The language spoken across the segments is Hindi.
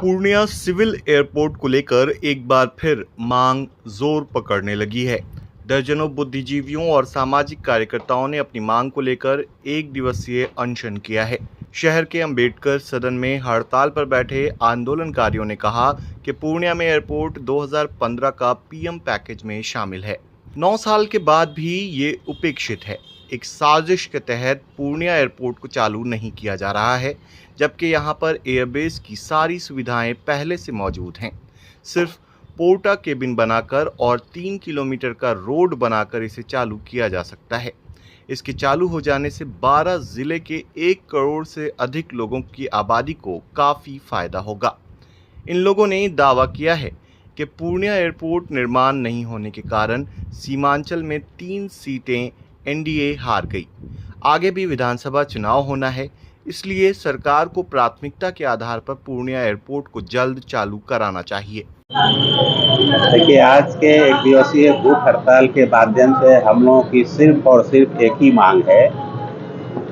पूर्णिया सिविल एयरपोर्ट को लेकर एक बार फिर मांग जोर पकड़ने लगी है। दर्जनों बुद्धिजीवियों और सामाजिक कार्यकर्ताओं ने अपनी मांग को लेकर एक दिवसीय अनशन किया है। शहर के अंबेडकर सदन में हड़ताल पर बैठे आंदोलनकारियों ने कहा कि पूर्णिया में एयरपोर्ट 2015 का पीएम पैकेज में शामिल है। 9 साल के बाद भी ये उपेक्षित है। एक साजिश के तहत पूर्णिया एयरपोर्ट को चालू नहीं किया जा रहा है, जबकि यहाँ पर एयरबेस की सारी सुविधाएं पहले से मौजूद हैं। सिर्फ पोर्टा केबिन बनाकर और 3 किलोमीटर का रोड बनाकर इसे चालू किया जा सकता है। इसके चालू हो जाने से 12 जिले के 1 करोड़ से अधिक लोगों की आबादी को काफ़ी फायदा होगा। इन लोगों ने दावा किया है कि पूर्णिया एयरपोर्ट निर्माण नहीं होने के कारण सीमांचल में 3 सीटें एनडीए हार गई। आगे भी विधानसभा चुनाव होना है, इसलिए सरकार को प्राथमिकता के आधार पर पूर्णिया एयरपोर्ट को जल्द चालू कराना चाहिए। देखिए, आज के एक दिवसीय भूख हड़ताल के माध्यम से हम लोगों की सिर्फ और सिर्फ एक ही मांग है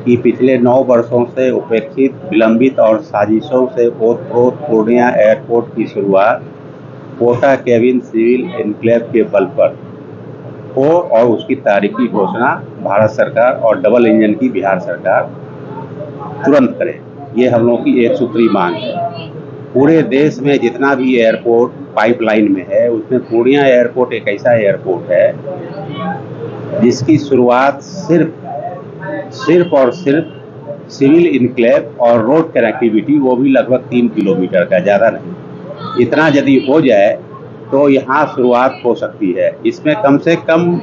कि पिछले 9 वर्षों से उपेक्षित, विलंबित और साजिशों से ओत-प्रोत पूर्णिया एयरपोर्ट की शुरुआत पोर्टा केबिन सिविल एन्क्लेव के बल पर हो और उसकी तारीखी घोषणा भारत सरकार और डबल इंजन की बिहार सरकार तुरंत करे। ये हम लोगों की एक सूत्री मांग है। पूरे देश में जितना भी एयरपोर्ट पाइपलाइन में है, उसमें पूर्णिया एयरपोर्ट एक ऐसा एयरपोर्ट है जिसकी शुरुआत सिर्फ और सिर्फ सिविल इनक्लेव और रोड कनेक्टिविटी, वो भी लगभग 3 किलोमीटर का, ज़्यादा नहीं, इतना यदि हो जाए तो यहाँ शुरुआत हो सकती है। इसमें कम से कम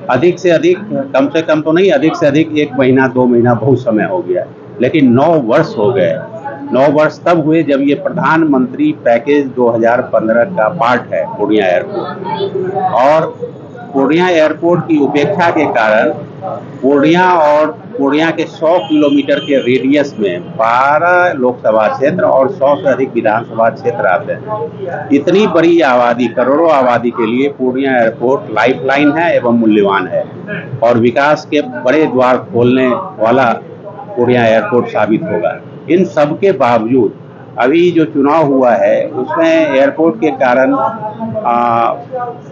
अधिक से अधिक, कम से कम तो नहीं, अधिक से अधिक 1 महीना 2 महीना बहुत समय हो गया, लेकिन 9 वर्ष हो गए। 9 वर्ष तब हुए जब ये प्रधानमंत्री पैकेज 2015 का पार्ट है पूर्णिया एयरपोर्ट, और पूर्णिया एयरपोर्ट की उपेक्षा के कारण पूर्णिया के 100 किलोमीटर के रेडियस में 12 लोकसभा क्षेत्र और 100 से अधिक विधानसभा क्षेत्र आते हैं। इतनी बड़ी आबादी, करोड़ों आबादी के लिए पूर्णिया एयरपोर्ट लाइफलाइन है एवं मूल्यवान है और विकास के बड़े द्वार खोलने वाला पूर्णिया एयरपोर्ट साबित होगा। इन सब के बावजूद अभी जो चुनाव हुआ है उसमें एयरपोर्ट के कारण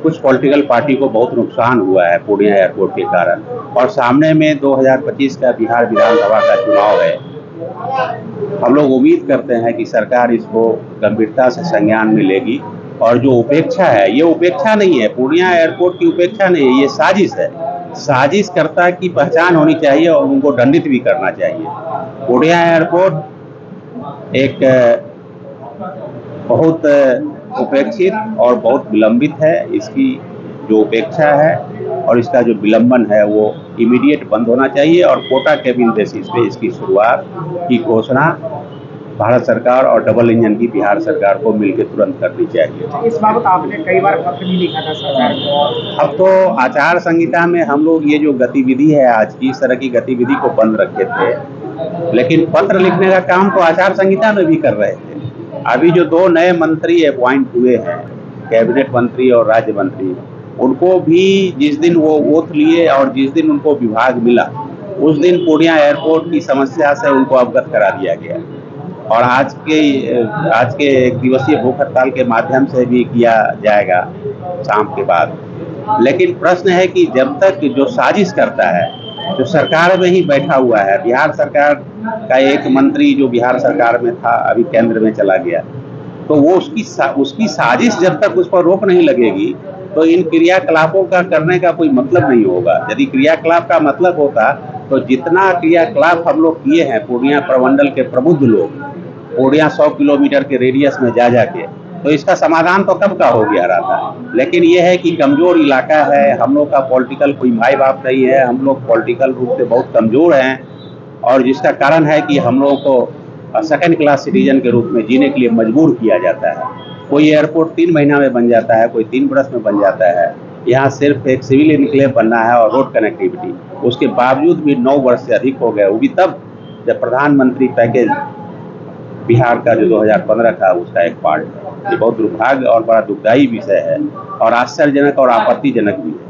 कुछ पॉलिटिकल पार्टी को बहुत नुकसान हुआ है पूर्णिया एयरपोर्ट के कारण, और सामने में 2025 का बिहार विधानसभा का चुनाव है। हम लोग उम्मीद करते हैं कि सरकार इसको गंभीरता से संज्ञान में लेगी और जो उपेक्षा है, ये उपेक्षा नहीं है, पूर्णिया एयरपोर्ट की उपेक्षा नहीं है, ये साजिश है। साजिशकर्ता की पहचान होनी चाहिए और उनको दंडित भी करना चाहिए। पूर्णिया एयरपोर्ट एक बहुत उपेक्षित और बहुत विलंबित है। इसकी जो उपेक्षा है और इसका जो विलंबन है वो इमीडिएट बंद होना चाहिए और पोर्टा केबिन बेसिस पे इसकी शुरुआत की घोषणा भारत सरकार और डबल इंजन की बिहार सरकार को मिलकर तुरंत करनी चाहिए। इस बाबत आपने कई बार पत्र भी लिखा था सरकार को। अब तो आचार संहिता में हम लोग ये जो गतिविधि है आज की, इस तरह की गतिविधि को बंद रखे थे, लेकिन पत्र लिखने का काम तो आचार संहिता में भी कर रहे थे। अभी जो 2 नए मंत्री अपॉइंट हुए हैं, कैबिनेट मंत्री और राज्य मंत्री, उनको भी जिस दिन वो ओथ लिए और जिस दिन उनको विभाग मिला, उस दिन पूर्णिया एयरपोर्ट की समस्या से उनको अवगत करा दिया गया और आज के एक दिवसीय भूख हड़ताल के माध्यम से भी किया जाएगा शाम के बाद। लेकिन प्रश्न है कि जब तक जो साजिश करता है, जो सरकार में ही बैठा हुआ है, बिहार सरकार का एक मंत्री जो बिहार सरकार में था अभी केंद्र में चला गया, तो वो उसकी साजिश जब तक उस पर रोक नहीं लगेगी तो इन क्रियाकलापों का करने का कोई मतलब नहीं होगा। यदि क्रियाकलाप का मतलब होता तो जितना क्रियाकलाप हम लोग किए हैं पूर्णिया प्रमंडल के प्रबुद्ध लोग, पूर्णिया 100 किलोमीटर के रेडियस में जा के, तो इसका समाधान तो कब का हो गया रहता। लेकिन यह है कि कमज़ोर इलाका है, हम लोग का पॉलिटिकल कोई माई बाप नहीं है, हम लोग पॉलिटिकल रूप से बहुत कमज़ोर हैं और जिसका कारण है कि हम लोगों को सेकंड क्लास सिटीजन के रूप में जीने के लिए मजबूर किया जाता है। कोई एयरपोर्ट 3 महीना में बन जाता है, कोई 3 बरस में बन जाता है। यहाँ सिर्फ एक सिविल इनक्लेव बनना है और रोड कनेक्टिविटी, उसके बावजूद भी 9 वर्ष से अधिक हो गए। वो भी तब जब प्रधानमंत्री पैकेज बिहार का जो 2015 था उसका एक पार्ट है। ये बहुत दुर्भाग्य और बड़ा दुखदायी विषय है और आश्चर्यजनक और आपत्तिजनक भी है।